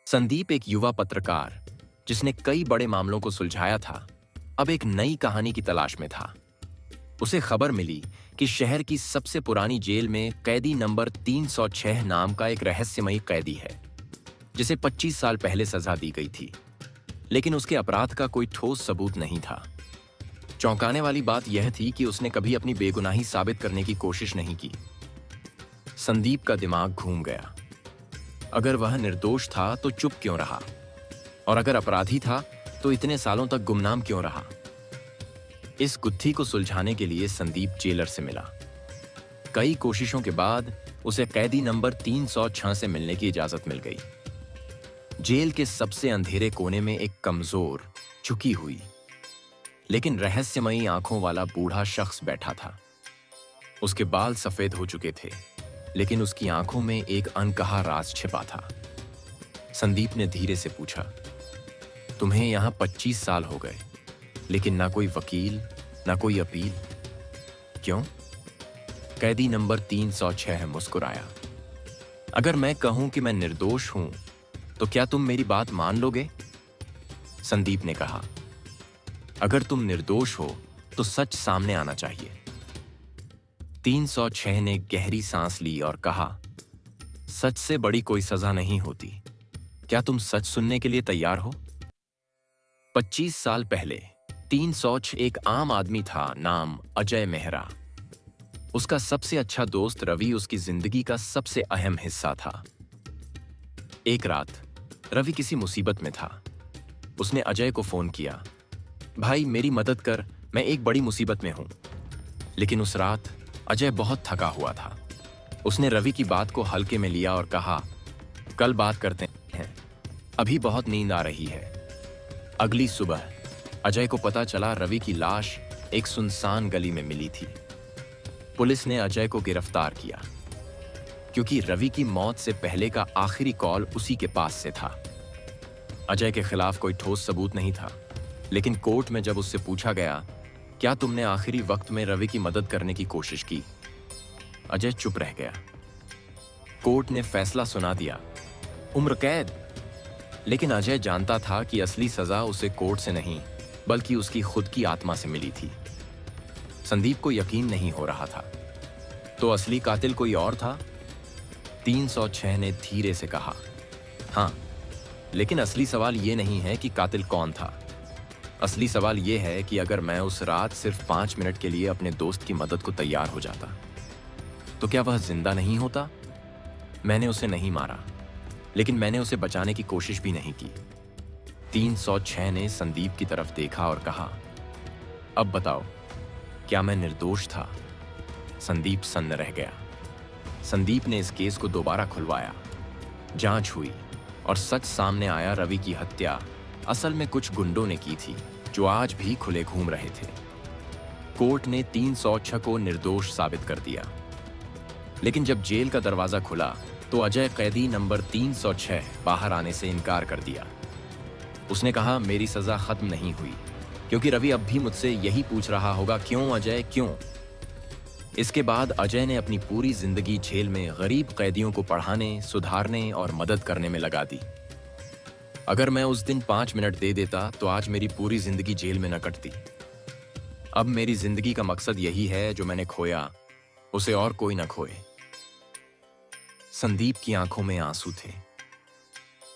संदीप एक युवा पत्रकार जिसने कई बड़े मामलों को सुलझाया था, अब एक नई कहानी की तलाश में था। उसे खबर मिली कि शहर की सबसे पुरानी जेल में कैदी नंबर 306 नाम का एक रहस्यमयी कैदी है, जिसे 25 साल पहले सजा दी गई थी, लेकिन उसके अपराध का कोई ठोस सबूत नहीं था। चौंकाने वाली बात यह थी कि उसने कभी अपनी बेगुनाही साबित करने की कोशिश नहीं की। संदीप का दिमाग घूम गया। अगर वह निर्दोष था तो चुप क्यों रहा, और अगर अपराधी था तो इतने सालों तक गुमनाम क्यों रहा। इस गुत्थी को सुलझाने के लिए संदीप जेलर से मिला। कई कोशिशों के बाद उसे कैदी नंबर 306 से मिलने की इजाजत मिल गई। जेल के सबसे अंधेरे कोने में एक कमजोर, झुकी हुई लेकिन रहस्यमयी आंखों वाला बूढ़ा शख्स बैठा था। उसके बाल सफेद हो चुके थे, लेकिन उसकी आंखों में एक अनकहा राज छिपा था। संदीप ने धीरे से पूछा, तुम्हें यहां 25 साल हो गए, लेकिन ना कोई वकील, ना कोई अपील, क्यों? कैदी नंबर 306 मुस्कुराया। अगर मैं कहूं कि मैं निर्दोष हूं, तो क्या तुम मेरी बात मान लोगे? संदीप ने कहा, अगर तुम निर्दोष हो तो सच सामने आना चाहिए। 306 ने गहरी सांस ली और कहा, सच से बड़ी कोई सजा नहीं होती। क्या तुम सच सुनने के लिए तैयार हो? 25 साल पहले 306 एक आम आदमी था, नाम अजय मेहरा। उसका सबसे अच्छा दोस्त रवि उसकी जिंदगी का सबसे अहम हिस्सा था। एक रात रवि किसी मुसीबत में था। उसने अजय को फोन किया, भाई मेरी मदद कर, मैं एक बड़ी मुसीबत में हूं। लेकिन उस रात अजय बहुत थका हुआ था। उसने रवि की बात को हल्के में लिया और कहा, कल बात करते हैं, अभी बहुत नींद आ रही है। अगली सुबह अजय को पता चला रवि की लाश एक सुनसान गली में मिली थी। पुलिस ने अजय को गिरफ्तार किया, क्योंकि रवि की मौत से पहले का आखिरी कॉल उसी के पास से था। अजय के खिलाफ कोई ठोस सबूत नहीं था, लेकिन कोर्ट में जब उससे पूछा गया, क्या तुमने आखिरी वक्त में रवि की मदद करने की कोशिश की, अजय चुप रह गया। कोर्ट ने फैसला सुना दिया, उम्र कैद। लेकिन अजय जानता था कि असली सजा उसे कोर्ट से नहीं, बल्कि उसकी खुद की आत्मा से मिली थी। संदीप को यकीन नहीं हो रहा था। तो असली कातिल कोई और था? 306 ने धीरे से कहा, हां, लेकिन असली सवाल यह नहीं है कि कातिल कौन था। असली सवाल यह है कि अगर मैं उस रात सिर्फ 5 मिनट के लिए अपने दोस्त की मदद को तैयार हो जाता, तो क्या वह जिंदा नहीं होता? मैंने उसे नहीं मारा, लेकिन मैंने उसे बचाने की कोशिश भी नहीं की। 306 ने संदीप की तरफ देखा और कहा, अब बताओ, क्या मैं निर्दोष था? संदीप सन्न रह गया। संदीप ने इस केस को दोबारा खुलवाया। जांच हुई और सच सामने आया, रवि की हत्या असल में कुछ गुंडों ने की थी, जो आज भी खुले घूम रहे थे। कोर्ट ने 306 को निर्दोष साबित कर दिया। लेकिन जब जेल का दरवाजा खुला, तो अजय कैदी नंबर 306 बाहर आने से इनकार कर दिया। उसने कहा, मेरी सजा खत्म नहीं हुई, क्योंकि रवि अब भी मुझसे यही पूछ रहा होगा, क्यों अजय, क्यों? इसके बाद अजय ने अपनी पूरी जिंदगी जेल में गरीब कैदियों को पढ़ाने, सुधारने और मदद करने में लगा दी। अगर मैं उस दिन 5 मिनट दे देता, तो आज मेरी पूरी जिंदगी जेल में न कटती। अब मेरी जिंदगी का मकसद यही है, जो मैंने खोया उसे और कोई न खोए। संदीप की आंखों में आंसू थे।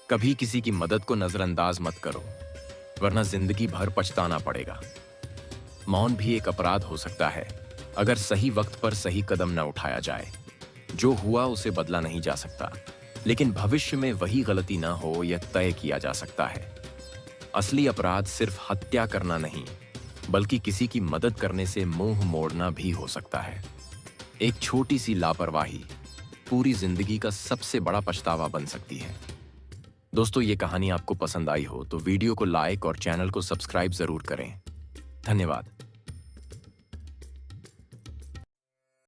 कभी किसी की मदद को नजरअंदाज मत करो, वरना जिंदगी भर पछताना पड़ेगा। मौन भी एक अपराध हो सकता है, अगर सही वक्त पर सही कदम न उठाया जाए। जो हुआ उसे बदला नहीं जा सकता, लेकिन भविष्य में वही गलती ना हो, यह तय किया जा सकता है। असली अपराध सिर्फ हत्या करना नहीं, बल्कि किसी की मदद करने से मुंह मोड़ना भी हो सकता है। एक छोटी सी लापरवाही पूरी जिंदगी का सबसे बड़ा पछतावा बन सकती है। दोस्तों, ये कहानी आपको पसंद आई हो तो वीडियो को लाइक और चैनल को सब्सक्राइब जरूर करें। धन्यवाद।